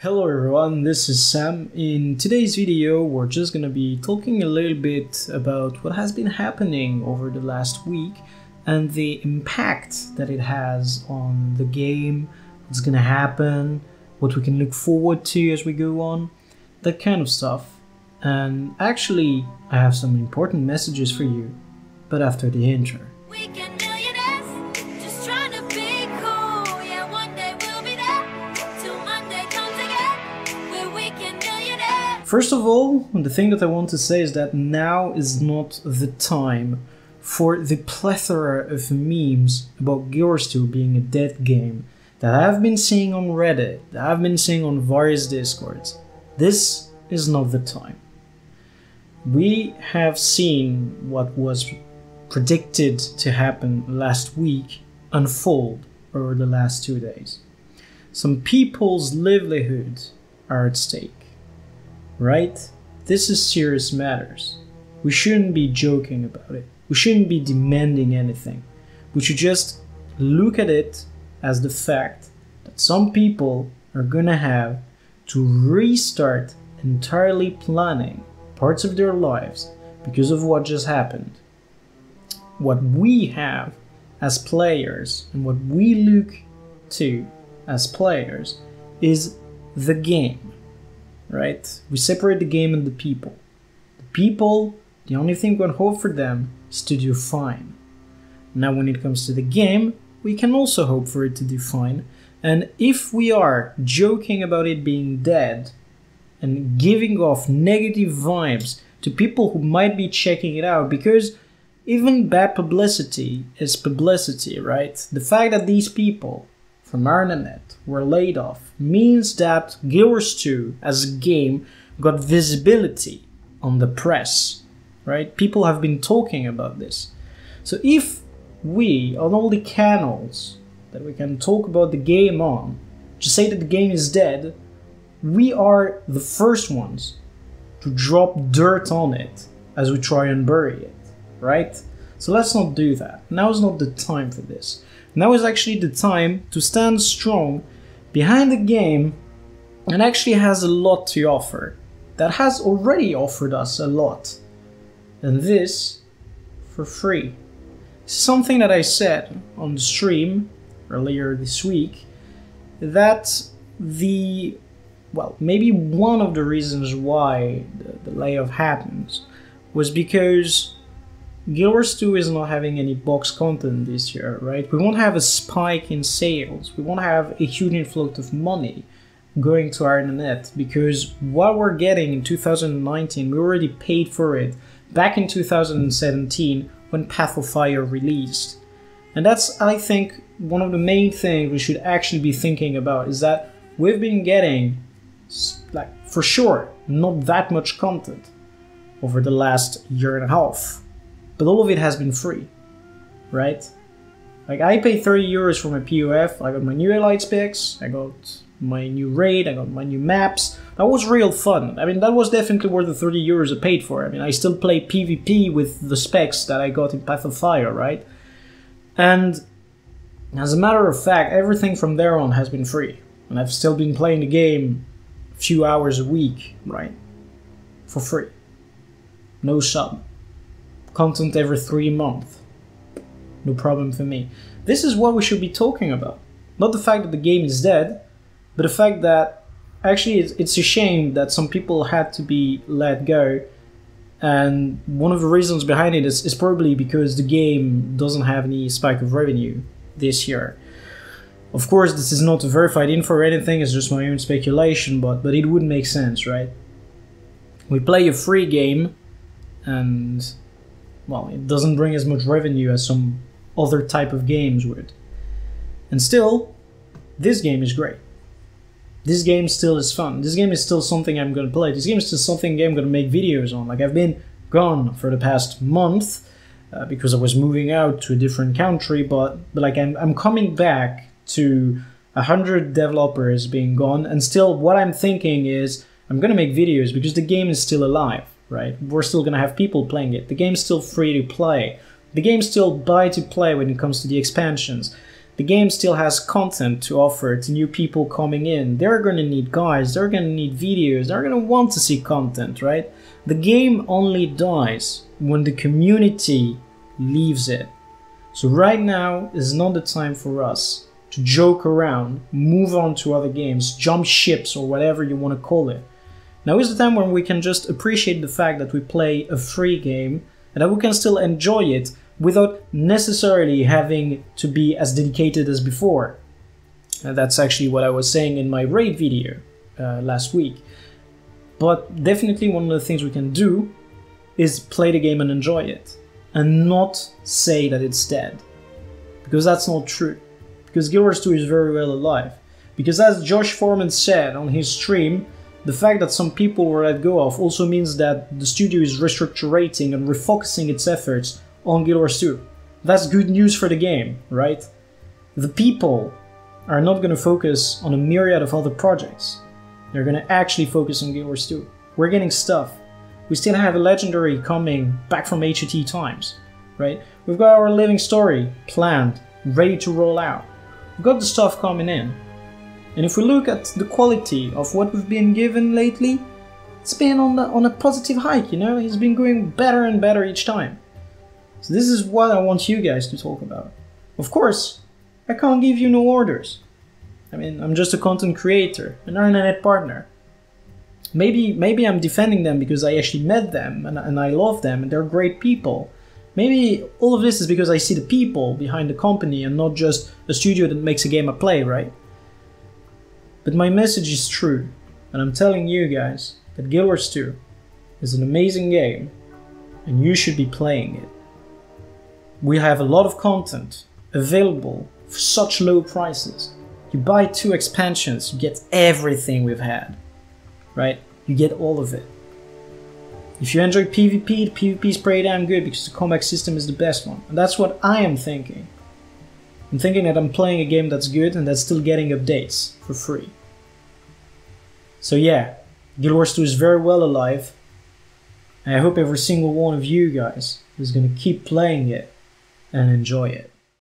Hello everyone, this is Sam. In today's video, we're just gonna be talking a little bit about what has been happening over the last week and the impact that it has on the game, what's gonna happen, what we can look forward to as we go on, that kind of stuff. And actually, I have some important messages for you, but after the intro. First of all, the thing that I want to say is that now is not the time for the plethora of memes about GW2 being a dead game that I've been seeing on Reddit, that I've been seeing on various Discords. This is not the time. We have seen what was predicted to happen last week unfold over the last 2 days. Some people's livelihoods are at stake. Right? This is serious matters. We shouldn't be joking about it. We shouldn't be demanding anything. We should just look at it as the fact that some people are gonna have to restart entirely planning parts of their lives because of what just happened. What we have as players and what we look to as players is the game. Right? We separate the game and the people. The people, the only thing we can hope for them is to do fine. Now when it comes to the game, we can also hope for it to do fine. And if we are joking about it being dead and giving off negative vibes to people who might be checking it out, because even bad publicity is publicity, right? The fact that these people from our internet were laid off means that GW2 as a game got visibility on the press, right? People have been talking about this. So if we, on all the channels that we can talk about the game on, just say that the game is dead, we are the first ones to drop dirt on it as we try and bury it, right? So let's not do that. Now is not the time for this. Now is actually the time to stand strong behind the game and actually has a lot to offer. That has already offered us a lot. And this for free. Something that I said on the stream earlier this week, that maybe one of the reasons why the layoff happens was because GW2 is not having any box content this year, right? We won't have a spike in sales. We won't have a huge influx of money going to our internet because what we're getting in 2019, we already paid for it back in 2017 when Path of Fire released. And that's, I think, one of the main things we should actually be thinking about is that we've been getting, like, for sure, not that much content over the last year and a half. But all of it has been free, right? Like, I paid 30 euros for my POF, I got my new Elite specs, I got my new raid, I got my new maps. That was real fun. I mean, that was definitely worth the 30 euros I paid for. I mean, I still play PvP with the specs that I got in Path of Fire, right? And as a matter of fact, everything from there on has been free. And I've still been playing the game a few hours a week, right? For free. No sub. Content every 3 months. No problem for me. This is what we should be talking about. Not the fact that the game is dead, but the fact that actually it's a shame that some people had to be let go. And one of the reasons behind it is probably because the game doesn't have any spike of revenue this year. Of course, this is not verified info or anything, it's just my own speculation, but it would make sense, right? We play a free game and, well, it doesn't bring as much revenue as some other type of games would. And still, this game is great. This game still is fun. This game is still something I'm gonna play. This game is still something I'm gonna make videos on. Like, I've been gone for the past month because I was moving out to a different country, but like I'm coming back to 100 developers being gone, and still what I'm thinking is I'm gonna make videos because the game is still alive. Right? We're still gonna have people playing it. The game's still free to play. The game's still buy to play when it comes to the expansions. The The game still has content to offer to new people coming in. They're going to need guides, they're going to need videos, they're going to want to see content, right? The game only dies when the community leaves it. So right now is not the time for us to joke around, move on to other games, jump ships or whatever you want to call it. Now is the time when we can just appreciate the fact that we play a free game and that we can still enjoy it without necessarily having to be as dedicated as before. And that's actually what I was saying in my raid video last week. But definitely one of the things we can do is play the game and enjoy it, and not say that it's dead, because that's not true. Because Guild Wars 2 is very well alive. Because as Josh Foreman said on his stream, the fact that some people were let go of also means that the studio is restructuring and refocusing its efforts on Guild Wars 2. That's good news for the game, right? The people are not going to focus on a myriad of other projects. They're going to actually focus on Guild Wars 2. We're getting stuff. We still have a legendary coming back from HOT times, right? We've got our living story planned, ready to roll out. We've got the stuff coming in. And if we look at the quality of what we've been given lately, it's been on a positive hike, you know? It's been going better and better each time. So this is what I want you guys to talk about. Of course, I can't give you no orders. I mean, I'm just a content creator, an internet partner. Maybe I'm defending them because I actually met them and I love them and they're great people. Maybe all of this is because I see the people behind the company and not just a studio that makes a game I play, right? But my message is true, and I'm telling you guys that Guild Wars 2 is an amazing game and you should be playing it. We have a lot of content available for such low prices. You buy 2 expansions, you get everything we've had, right? You get all of it. If you enjoy PvP, the PvP is pretty damn good because the combat system is the best one. And that's what I am thinking. I'm thinking that I'm playing a game that's good and that's still getting updates for free. So yeah, Guild Wars 2 is very well alive. And I hope every single one of you guys is going to keep playing it and enjoy it.